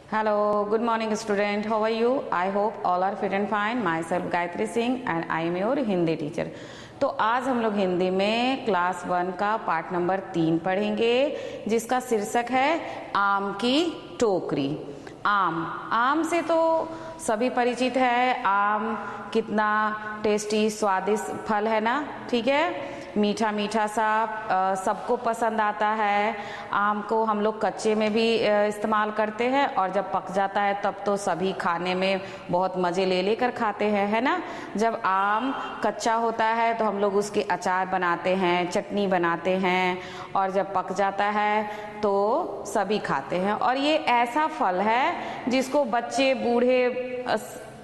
Hello, good morning student. How are you? I hope all are fit and fine. Myself Gayatri Singh and I am your Hindi teacher. तो आज हम लोग हिंदी में class 1 का part number 3 पढ़ेंगे जिसका शीर्षक है आम की टोकरी। आम से तो सभी परिचित है। आम कितना टेस्टी स्वादिष्ट फल है ना, ठीक है, मीठा मीठा सा, सबको पसंद आता है। आम को हम लोग कच्चे में भी इस्तेमाल करते हैं और जब पक जाता है तब तो सभी खाने में बहुत मज़े ले लेकर खाते हैं, है ना। जब आम कच्चा होता है तो हम लोग उसके अचार बनाते हैं, चटनी बनाते हैं और जब पक जाता है तो सभी खाते हैं। और ये ऐसा फल है जिसको बच्चे बूढ़े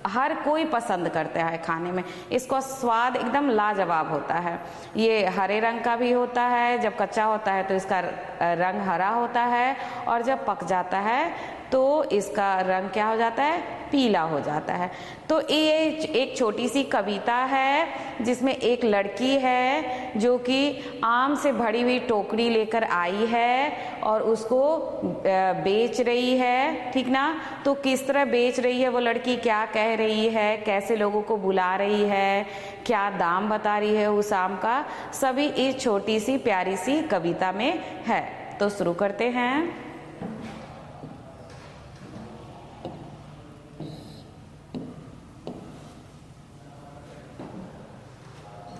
हर कोई पसंद करता है खाने में। इसका स्वाद एकदम लाजवाब होता है। ये हरे रंग का भी होता है, जब कच्चा होता है तो इसका रंग हरा होता है और जब पक जाता है तो इसका रंग क्या हो जाता है, पीला हो जाता है। तो ये एक छोटी सी कविता है जिसमें एक लड़की है जो कि आम से भरी हुई टोकरी लेकर आई है और उसको बेच रही है, ठीक ना। तो किस तरह बेच रही है वो लड़की, क्या कह रही है, कैसे लोगों को बुला रही है, क्या दाम बता रही है उस आम का, सभी इस छोटी सी प्यारी सी कविता में है। तो शुरू करते हैं।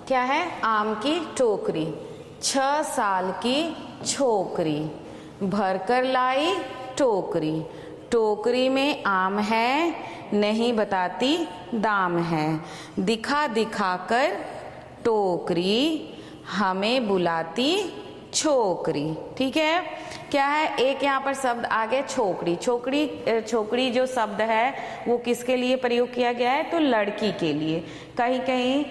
क्या है, आम की टोकरी। 6 साल की छोकरी भरकर लाई टोकरी, टोकरी में आम है नहीं बताती दाम है, दिखा दिखा कर टोकरी हमें बुलाती छोकरी। ठीक है, क्या है, एक यहाँ पर शब्द आ गया छोकरी। छोकरी जो शब्द है वो किसके लिए प्रयोग किया गया है, तो लड़की के लिए। कहीं कहीं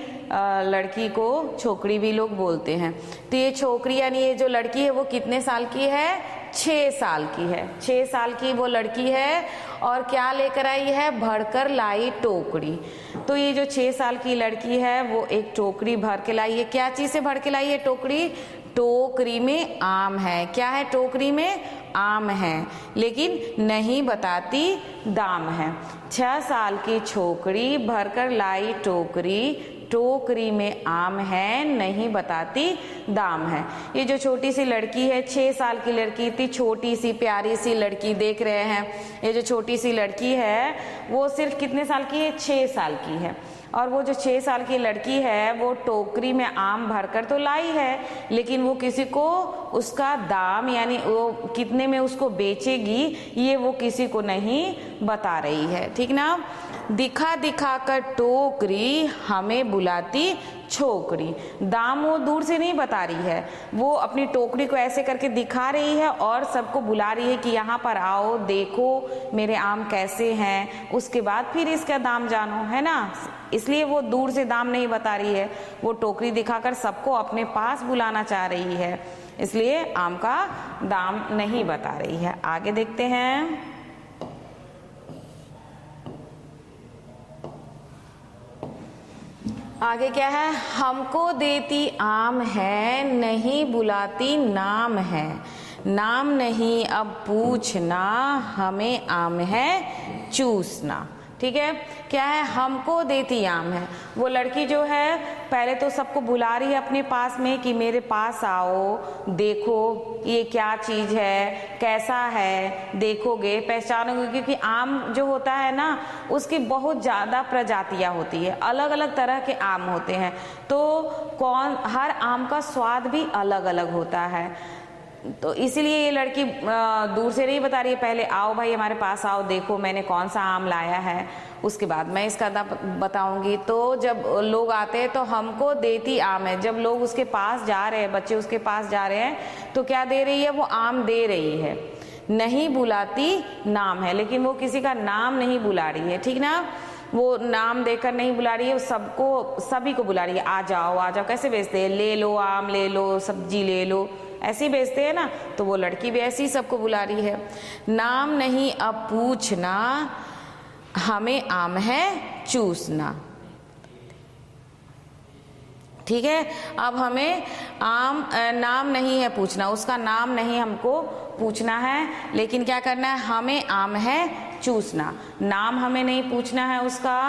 लड़की को छोकरी भी लोग बोलते हैं। तो ये छोकरी यानी ये जो लड़की है वो कितने साल की है, 6 साल की है। 6 साल की वो लड़की है और क्या लेकर आई है, भरकर लाई टोकरी। तो ये जो 6 साल की लड़की है वो एक टोकरी भर के लाई है। क्या चीज से भर के लाई है टोकरी, टोकरी में आम है। क्या है, टोकरी में आम है लेकिन नहीं बताती दाम है। 6 साल की छोकरी भरकर लाई टोकरी, टोकरी में आम है नहीं बताती दाम है। ये जो छोटी सी लड़की है, 6 साल की लड़की, इतनी छोटी सी प्यारी सी लड़की देख रहे हैं। ये जो छोटी सी लड़की है वो सिर्फ कितने साल की है, 6 साल की है। और वो जो 6 साल की लड़की है वो टोकरी में आम भरकर तो लाई है लेकिन वो किसी को उसका दाम यानी वो कितने में उसको बेचेगी ये वो किसी को नहीं बता रही है, ठीक ना। दिखा दिखा कर टोकरी हमें बुलाती छोकरी, दाम वो दूर से नहीं बता रही है, वो अपनी टोकरी को ऐसे करके दिखा रही है और सबको बुला रही है कि यहाँ पर आओ, देखो मेरे आम कैसे हैं, उसके बाद फिर इसका दाम जानो, है ना। इसलिए वो दूर से दाम नहीं बता रही है, वो टोकरी दिखाकर सबको अपने पास बुलाना चाह रही है, इसलिए आम का दाम नहीं बता रही है। आगे देखते हैं। आगे क्या है, हमको देती आम है नहीं बुलाती नाम है, नाम नहीं अब पूछना हमें आम है चूसना। ठीक है, क्या है, हमको देती आम है। वो लड़की जो है पहले तो सबको बुला रही है अपने पास में कि मेरे पास आओ, देखो ये क्या चीज़ है, कैसा है, देखोगे पहचानोगे, क्योंकि आम जो होता है ना उसकी बहुत ज़्यादा प्रजातियां होती है, अलग अलग तरह के आम होते हैं। तो हर आम का स्वाद भी अलग अलग होता है। तो इसीलिए ये लड़की दूर से नहीं बता रही है, पहले आओ भाई हमारे पास आओ, देखो मैंने कौन सा आम लाया है, उसके बाद मैं इसका दाम बताऊंगी। तो जब लोग आते हैं तो हमको देती आम है, जब लोग उसके पास जा रहे हैं, बच्चे उसके पास जा रहे हैं तो क्या दे रही है, वो आम दे रही है। नहीं बुलाती नाम है, लेकिन वो किसी का नाम नहीं बुला रही है, ठीक ना। वो नाम देकर नहीं बुला रही है, सबको सभी को बुला रही है, आ जाओ आ जाओ। कैसे बेचते हैं, ले लो आम, ले लो सब्जी, ले लो, ऐसे ही बेचते हैं ना। तो वो लड़की भी ऐसी ही सबको बुला रही है। नाम नहीं अब पूछना हमें आम है चूसना। ठीक है, अब हमें नाम नहीं है पूछना, उसका नाम नहीं हमको पूछना है, लेकिन क्या करना है, हमें आम है चूसना। नाम हमें नहीं पूछना है, उसका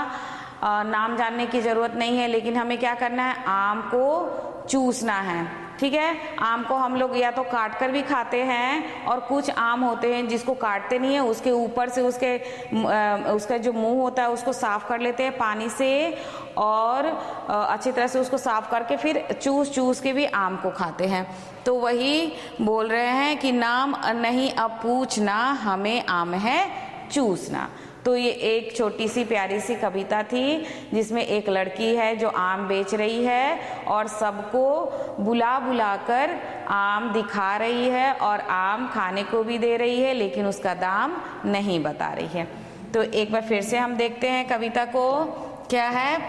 नाम जानने की ज़रूरत नहीं है, लेकिन हमें क्या करना है, आम को चूसना है। ठीक है, आम को हम लोग या तो काट कर भी खाते हैं, और कुछ आम होते हैं जिसको काटते नहीं है, उसके ऊपर से उसका जो मुंह होता है उसको साफ कर लेते हैं पानी से, और अच्छी तरह से उसको साफ करके फिर चूस के भी आम को खाते हैं। तो वही बोल रहे हैं कि नाम नहीं अब पूछना, हमें आम है चूसना। तो ये एक छोटी सी प्यारी सी कविता थी जिसमें एक लड़की है जो आम बेच रही है और सबको बुला बुला कर आम दिखा रही है और आम खाने को भी दे रही है, लेकिन उसका दाम नहीं बता रही है। तो एक बार फिर से हम देखते हैं कविता को। क्या है,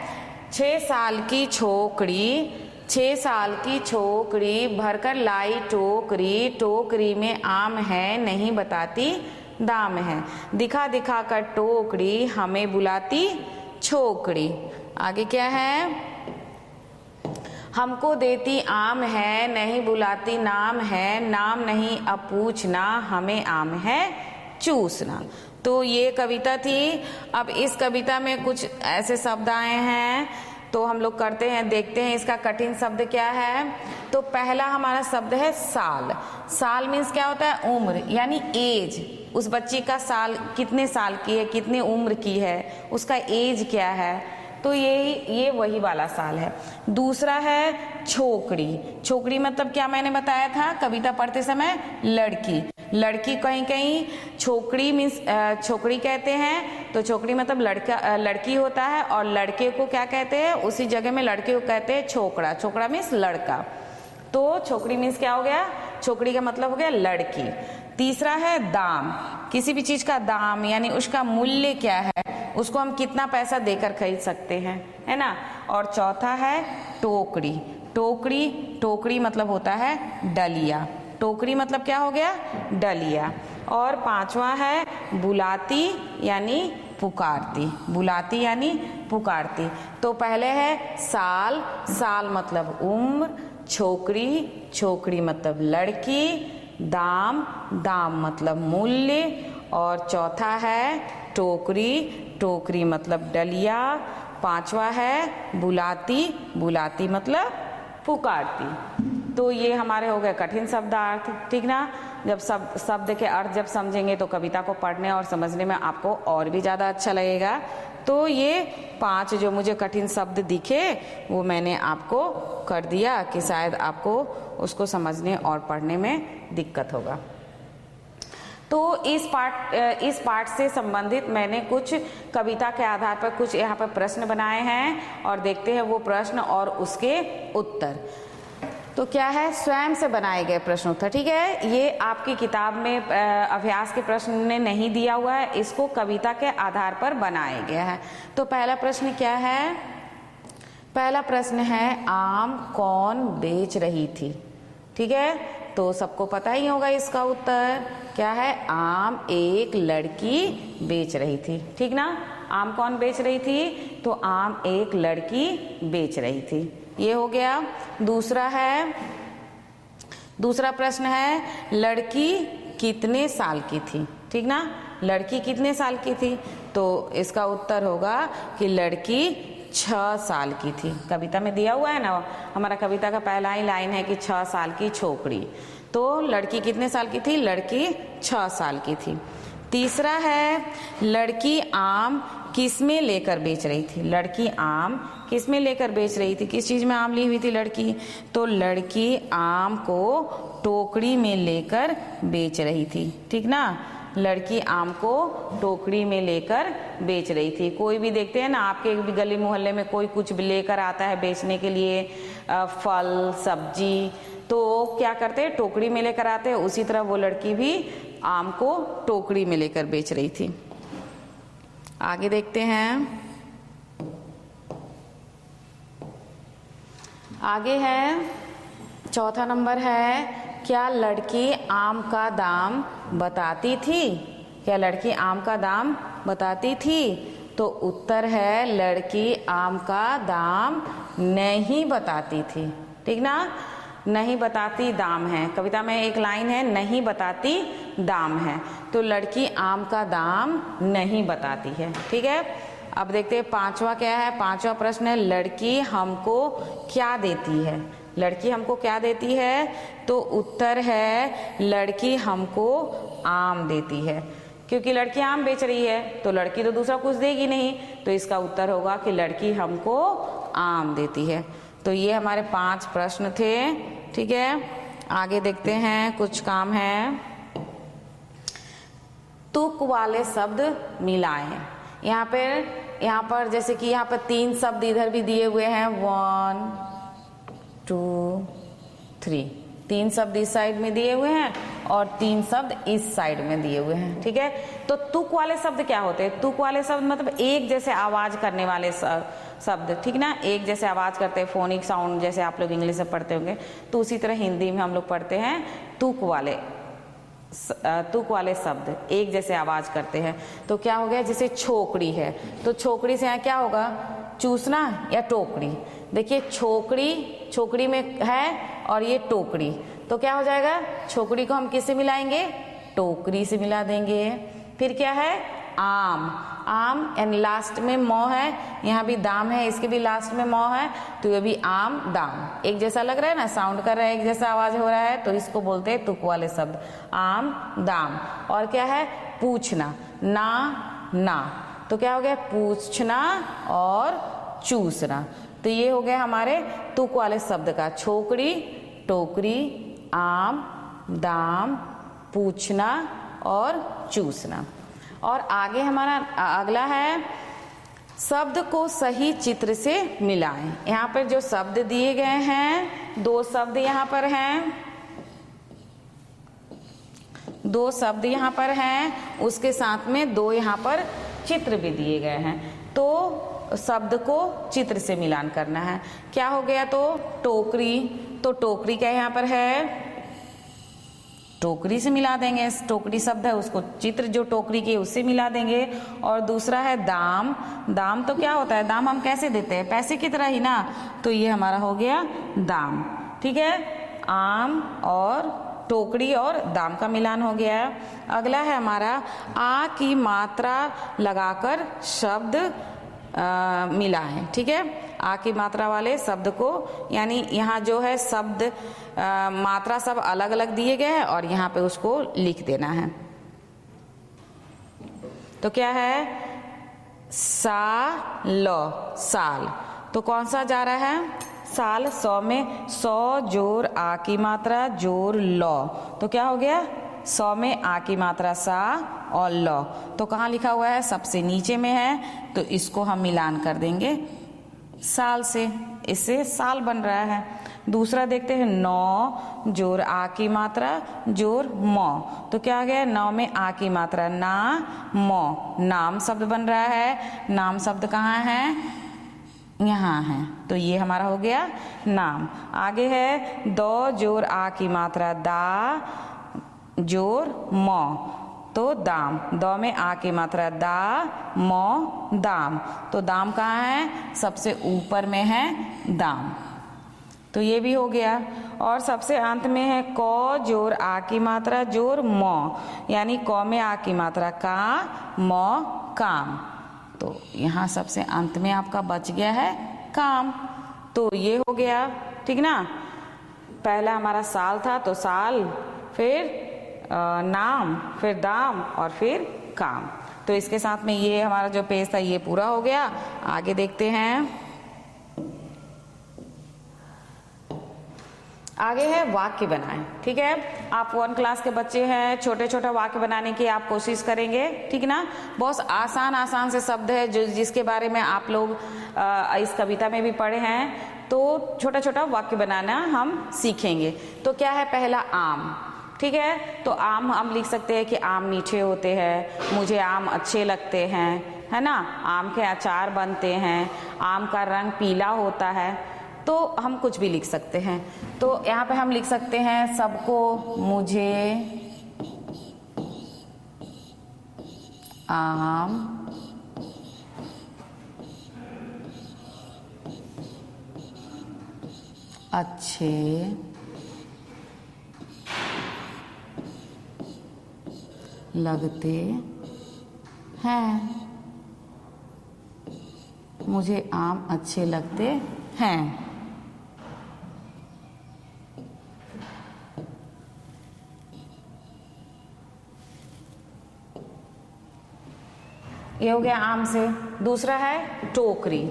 6 साल की छोकरी, 6 साल की छोकरी भरकर लाई टोकरी, टोकरी में आम है नहीं बताती दाम है, दिखा दिखा कर टोकरी हमें बुलाती छोकरी। आगे क्या है, हमको देती आम है नहीं बुलाती नाम है, नाम नहीं अब पूछना, हमें आम है चूसना। तो ये कविता थी। अब इस कविता में कुछ ऐसे शब्द आए हैं, तो हम लोग करते हैं, देखते हैं इसका कठिन शब्द क्या है। तो पहला हमारा शब्द है साल। साल मीन्स क्या होता है, उम्र यानी एज। उस बच्ची का साल कितने साल की है, कितने उम्र की है, उसका एज क्या है, तो ये वही वाला साल है। दूसरा है छोकरी। छोकरी मतलब क्या मैंने बताया था कविता पढ़ते समय, लड़की। लड़की कहीं कहीं छोकरी मीन्स छोकरी कहते हैं, तो छोकरी मतलब लड़की होता है, और लड़के को क्या कहते हैं, उसी जगह में लड़के को कहते हैं छोकरा। छोकरा मीन्स लड़का। तो छोकरी मीन्स क्या हो गया, छोकरी का मतलब हो गया लड़की। तीसरा है दाम। किसी भी चीज का दाम यानी उसका मूल्य क्या है, उसको हम कितना पैसा देकर खरीद सकते हैं, है ना। और चौथा है टोकरी। टोकरी, टोकरी मतलब होता है डलिया। टोकरी मतलब क्या हो गया, डलिया। और पांचवा है बुलाती यानी पुकारती। बुलाती यानी पुकारती। तो पहले है साल। साल मतलब उम्र। छोकरी, छोकरी मतलब लड़की। दाम, दाम मतलब मूल्य। और चौथा है टोकरी। टोकरी मतलब डलिया। पांचवा है बुलाती। बुलाती मतलब पुकारती। तो ये हमारे हो गए कठिन शब्दार्थ, ठीक ना। जब शब्द के अर्थ जब समझेंगे तो कविता को पढ़ने और समझने में आपको और भी ज़्यादा अच्छा लगेगा। तो ये 5 जो मुझे कठिन शब्द दिखे वो मैंने आपको कर दिया कि शायद आपको उसको समझने और पढ़ने में दिक्कत होगा। तो इस पार्ट से संबंधित मैंने कुछ कविता के आधार पर कुछ यहाँ पर प्रश्न बनाए हैं, और देखते हैं वो प्रश्न और उसके उत्तर। तो क्या है, स्वयं से बनाए गए प्रश्न उत्तर, ठीक है। ये आपकी किताब में अभ्यास के प्रश्न ने नहीं दिया हुआ है, इसको कविता के आधार पर बनाया गया है। तो पहला प्रश्न क्या है, पहला प्रश्न है आम कौन बेच रही थी, ठीक है। तो सबको पता ही होगा इसका उत्तर क्या है, आम एक लड़की बेच रही थी, ठीक ना। आम कौन बेच रही थी, तो आम एक लड़की बेच रही थी, ये हो गया। दूसरा प्रश्न है लड़की कितने साल की थी, ठीक ना। लड़की कितने साल की थी, तो इसका उत्तर होगा कि लड़की 6 साल की थी। कविता में दिया हुआ है ना, हमारा कविता का पहला ही लाइन है कि 6 साल की छोकरी। तो लड़की कितने साल की थी, लड़की 6 साल की थी। तीसरा है लड़की आम किस में लेकर बेच रही थी। लड़की आम किस में लेकर बेच रही थी, किस चीज में आम ली हुई थी लड़की, तो लड़की आम को टोकरी में लेकर बेच रही थी, ठीक ना। लड़की आम को टोकरी में लेकर बेच रही थी। कोई भी देखते हैं ना, आपके भी गली मोहल्ले में कोई कुछ भी लेकर आता है बेचने के लिए, फल सब्जी, तो क्या करते हैं, टोकरी में लेकर आते हैं। उसी तरह वो लड़की भी आम को टोकरी में लेकर बेच रही थी। आगे देखते हैं, आगे है चौथा नंबर है, क्या लड़की आम का दाम बताती थी। क्या लड़की आम का दाम बताती थी, तो उत्तर है लड़की आम का दाम नहीं बताती थी, ठीक ना। नहीं बताती दाम है। कविता में एक लाइन है, नहीं बताती दाम है, तो लड़की आम का दाम नहीं बताती है। ठीक है, अब देखते हैं पांचवा क्या है। पांचवा प्रश्न है, लड़की हमको क्या देती है। लड़की हमको क्या देती है, तो उत्तर है लड़की हमको आम देती है। क्योंकि लड़की आम बेच रही है तो लड़की तो दूसरा कुछ देगी नहीं, तो इसका उत्तर होगा कि लड़की हमको आम देती है। तो ये हमारे 5 प्रश्न थे। ठीक है, आगे देखते हैं, कुछ काम है। तुक वाले शब्द मिलाएं। यहाँ पर जैसे कि यहाँ पर 3 शब्द इधर भी दिए हुए हैं, 1 2 3, 3 शब्द इस साइड में दिए हुए हैं और 3 शब्द इस साइड में दिए हुए हैं। ठीक है, तो तुक वाले शब्द क्या होते हैं? तुक वाले शब्द मतलब एक जैसे आवाज करने वाले शब्द, ठीक ना, एक जैसे आवाज करते हैं, फोनिक साउंड, जैसे आप लोग इंग्लिश में पढ़ते होंगे, तो उसी तरह हिंदी में हम लोग पढ़ते हैं तुक वाले शब्द एक जैसे आवाज करते हैं। तो क्या हो गया, जैसे छोकरी है, तो छोकरी से यहाँ क्या होगा, चूसना या टोकरी। देखिए छोकरी में है और ये टोकरी, तो क्या हो जाएगा, छोकरी को हम किससे मिलाएंगे, टोकरी से मिला देंगे। फिर क्या है, आम एंड लास्ट में मौ है, यहाँ भी दाम है, इसके भी लास्ट में मौ है, तो ये भी आम दाम एक जैसा लग रहा है ना, साउंड कर रहा है, एक जैसा आवाज हो रहा है, तो इसको बोलते हैं तुक वाले शब्द, आम दाम। और क्या है, पूछना, ना, तो क्या हो गया, पूछना और चूसना। तो ये हो गया हमारे तुक वाले शब्द का, छोकरी, टोकरी, आम, दाम, पूछना और चूसना। और आगे हमारा अगला है, शब्द को सही चित्र से मिलाएं। यहाँ पर जो शब्द दिए गए हैं, 2 शब्द यहाँ पर हैं, 2 शब्द यहाँ पर हैं, उसके साथ में 2 यहाँ पर चित्र भी दिए गए हैं। तो शब्द को चित्र से मिलान करना है। क्या हो गया, तो टोकरी, तो टोकरी क्या यहाँ पर है, टोकरी से मिला देंगे, टोकरी शब्द है उसको चित्र जो टोकरी की उससे मिला देंगे। और दूसरा है दाम तो क्या होता है, दाम हम कैसे देते हैं, पैसे की तरह ही ना, तो ये हमारा हो गया दाम। ठीक है, आम और टोकरी और दाम का मिलान हो गया। अगला है हमारा, आ की मात्रा लगाकर शब्द मिलाएं। ठीक है, आ की मात्रा वाले शब्द को, यानी यहाँ जो है शब्द मात्रा सब अलग अलग दिए गए हैं और यहाँ पे उसको लिख देना है। तो क्या है, साल, तो कौन सा जा रहा है, साल। 100 में 100 जोर आ की मात्रा जोर लौ, तो क्या हो गया, 100 में आ की मात्रा सा और लौ, तो कहाँ लिखा हुआ है, सबसे नीचे में है, तो इसको हम मिलान कर देंगे साल से, इससे साल बन रहा है। दूसरा देखते हैं, 9 जोर आ की मात्रा जोर मौ, तो क्या आ गया, 9 में आ की मात्रा ना मौ, नाम शब्द बन रहा है। नाम शब्द कहाँ है, यहाँ है, तो ये हमारा हो गया नाम। आगे है, 2 जोर आ की मात्रा दा जोर मौ, तो दाम, 2 में आ की मात्रा दा मौ दाम, तो दाम कहाँ है, सबसे ऊपर में है दाम, तो ये भी हो गया। और सबसे अंत में है, क जोर आ की मात्रा जोर मौ, यानी क में आ की मात्रा का, मौ काम, तो यहाँ सबसे अंत में आपका बच गया है काम। तो ये हो गया, ठीक ना। पहला हमारा साल था, तो साल, फिर नाम, फिर दाम और फिर काम। तो इसके साथ में ये हमारा जो पेज था ये पूरा हो गया। आगे देखते हैं, आगे है वाक्य बनाएं। ठीक है, आप 1 क्लास के बच्चे हैं, छोटे छोटे वाक्य बनाने की आप कोशिश करेंगे, ठीक ना। बहुत आसान से शब्द है जो जिसके बारे में आप लोग इस कविता में भी पढ़े हैं, तो छोटा छोटा वाक्य बनाना हम सीखेंगे। तो क्या है, पहला आम, ठीक है, तो आम हम लिख सकते हैं कि आम मीठे होते हैं, मुझे आम अच्छे लगते हैं, है ना, आम के अचार बनते हैं, आम का रंग पीला होता है, तो हम कुछ भी लिख सकते हैं। तो यहाँ पे हम लिख सकते हैं, सबको मुझे आम अच्छे लगते हैं, मुझे आम अच्छे लगते हैं। ये हो गया आम से। दूसरा है टोकरी।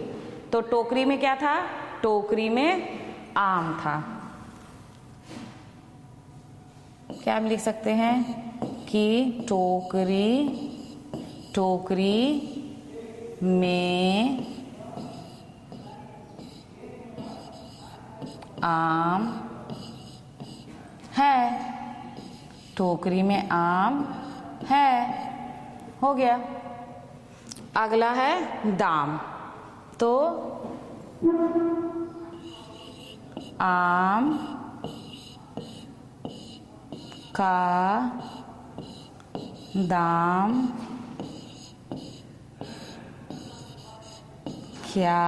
तो टोकरी में क्या था? टोकरी में आम था। क्या हम लिख सकते हैं कि टोकरी में आम है। टोकरी में आम है। हो गया। अगला है दाम। तो आम का दाम क्या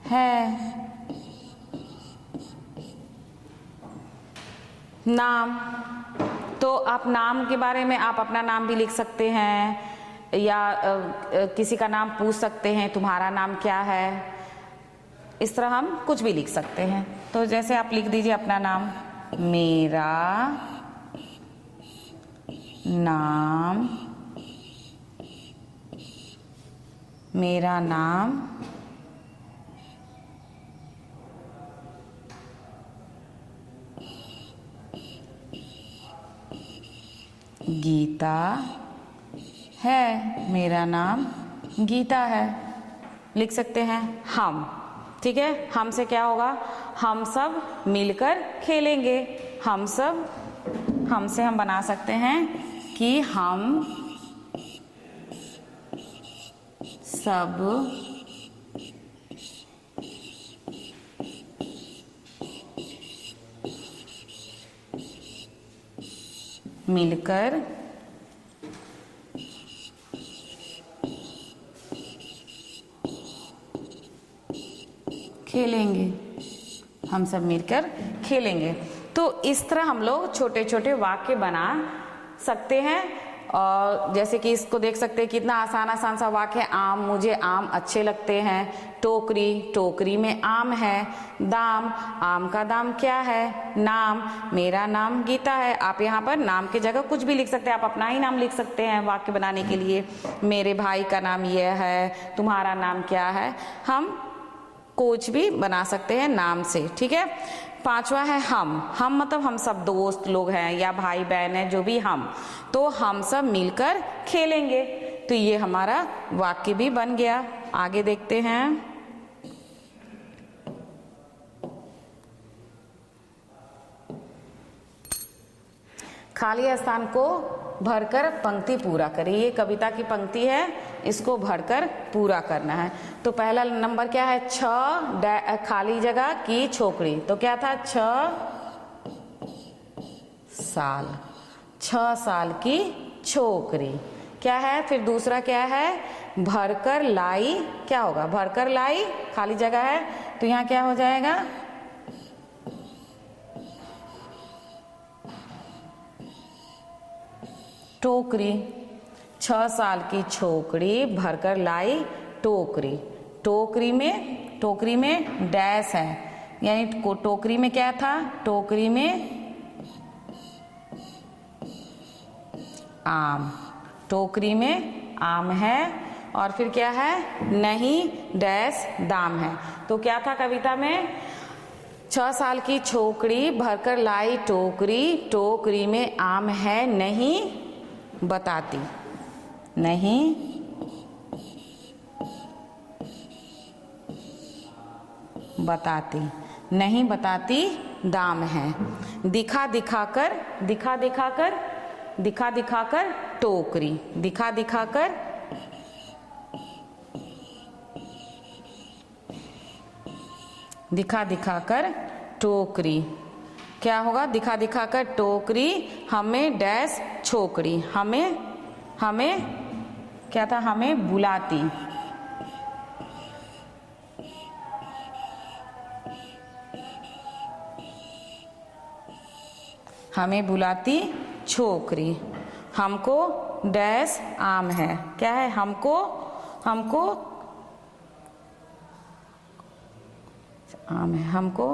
है? नाम। तो आप नाम के बारे में आप अपना नाम भी लिख सकते हैं, या किसी का नाम पूछ सकते हैं, तुम्हारा नाम क्या है। इस तरह हम कुछ भी लिख सकते हैं। तो जैसे आप लिख दीजिए अपना नाम। मेरा नाम, मेरा नाम गीता है। मेरा नाम गीता है। लिख सकते हैं हम। ठीक है। हम से क्या होगा? हम सब मिलकर खेलेंगे। हम से हम बना सकते हैं कि हम सब मिलकर खेलेंगे। हम सब मिलकर खेलेंगे। तो इस तरह हम लोग छोटे छोटे वाक्य बना सकते हैं। और जैसे कि इसको देख सकते हैं कितना आसान आसान सा वाक्य है। आम, मुझे आम अच्छे लगते हैं। टोकरी, टोकरी में आम है। दाम, आम का दाम क्या है? नाम, मेरा नाम गीता है। आप यहाँ पर नाम की जगह कुछ भी लिख सकते हैं। आप अपना ही नाम लिख सकते हैं वाक्य बनाने के लिए। मेरे भाई का नाम यह है, तुम्हारा नाम क्या है। हम कुछ भी बना सकते हैं नाम से। ठीक है। पांचवा है हम मतलब हम सब दोस्त लोग हैं या भाई बहन है, जो भी हम। तो हम सब मिलकर खेलेंगे। तो ये हमारा वाक्य भी बन गया। आगे देखते हैं। खाली स्थान को भरकर पंक्ति पूरा करें। ये कविता की पंक्ति है, इसको भरकर पूरा करना है। तो पहला नंबर क्या है? 6 खाली जगह की छोकरी। तो क्या था? 6 साल की छोकरी। क्या है? फिर दूसरा क्या है? भरकर लाई। क्या होगा? भरकर लाई खाली जगह है, तो यहाँ क्या हो जाएगा? टोकरी। 6 साल की छोकरी भरकर लाई टोकरी। टोकरी में डैश है, यानी टोकरी में क्या था? टोकरी में आम। टोकरी में आम है। और फिर क्या है? नहीं डैश दाम है। तो क्या था कविता में? 6 साल की छोकरी भरकर लाई टोकरी। टोकरी में आम है, नहीं बताती। नहीं बताती दाम है। दिखा दिखाकर टोकरी। दिखा दिखाकर टोकरी। क्या होगा? दिखा दिखाकर टोकरी हमें डैश छोकरी। हमें क्या था? हमें बुलाती। हमें बुलाती छोकरी। हमको डैश आम है। क्या है? हमको आम है। हमको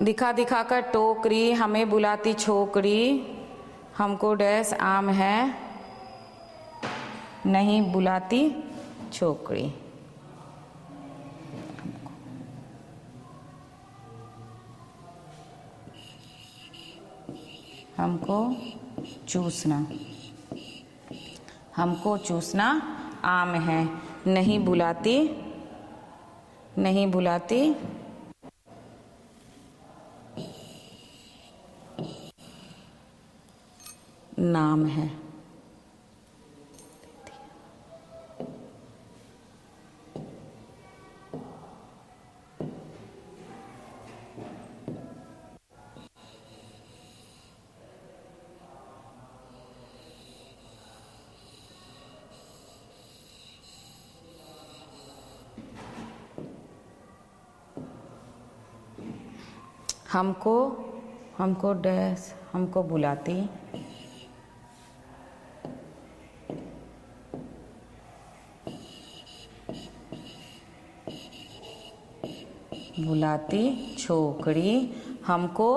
दिखा दिखा कर टोकरी, हमें बुलाती छोकरी, हमको डैश आम है, नहीं बुलाती छोकरी। हमको चूसना, हमको चूसना आम है, नहीं बुलाती नाम है। हमको डैश, हमको बुलाती छोकरी, हमको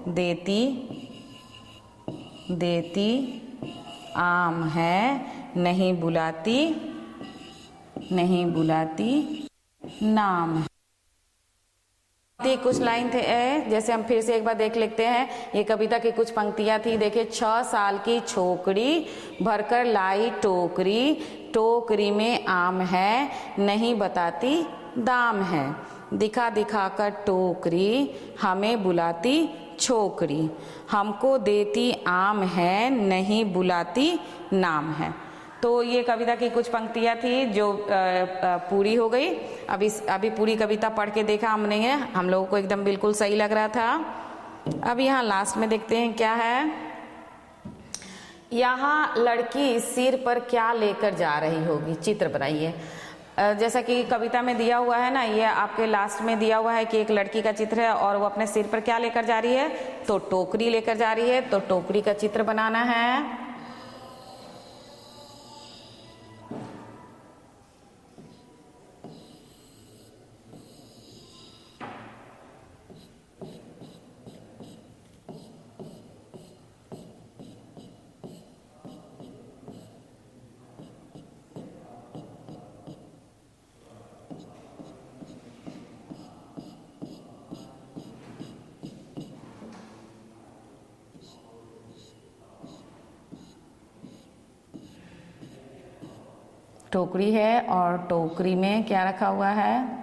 देती आम है, नहीं बुलाती नाम है। कुछ लाइन थे जैसे हम फिर से एक बार देख लेते हैं। ये कविता की कुछ पंक्तियां थी। देखिए, 6 साल की छोकरी भरकर लाई टोकरी, टोकरी में आम है, नहीं बताती दाम है। दिखा दिखा कर टोकरी, हमें बुलाती छोकरी, हमको देती आम है, नहीं बुलाती नाम है। तो ये कविता की कुछ पंक्तियां थी जो पूरी हो गई। अभी पूरी कविता पढ़ के देखा हमने है, हम लोगों को एकदम बिल्कुल सही लग रहा था। अब यहाँ लास्ट में देखते हैं क्या है। यहाँ लड़की सिर पर क्या लेकर जा रही होगी, चित्र बनाइए। जैसा कि कविता में दिया हुआ है ना, ये आपके लास्ट में दिया हुआ है कि एक लड़की का चित्र है और वो अपने सिर पर क्या लेकर जा रही है, तो टोकरी लेकर जा रही है। तो टोकरी का चित्र बनाना है। टोकरी है और टोकरी में क्या रखा हुआ है,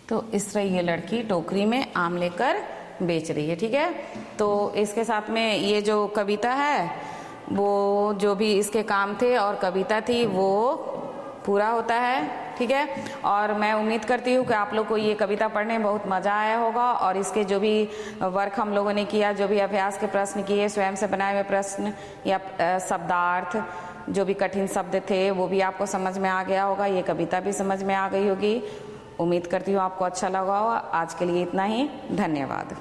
तो इस तरह ये लड़की टोकरी में आम लेकर बेच रही है। ठीक है, तो इसके साथ में ये जो कविता है वो जो भी इसके काम थे और कविता थी वो पूरा होता है। ठीक है, और मैं उम्मीद करती हूँ कि आप लोग को ये कविता पढ़ने में बहुत मज़ा आया होगा और इसके जो भी वर्क हम लोगों ने किया, जो भी अभ्यास के प्रश्न किए, स्वयं से बनाए हुए प्रश्न या शब्दार्थ, जो भी कठिन शब्द थे वो भी आपको समझ में आ गया होगा। ये कविता भी समझ में आ गई होगी। उम्मीद करती हूँ आपको अच्छा लगा होगा। आज के लिए इतना ही, धन्यवाद।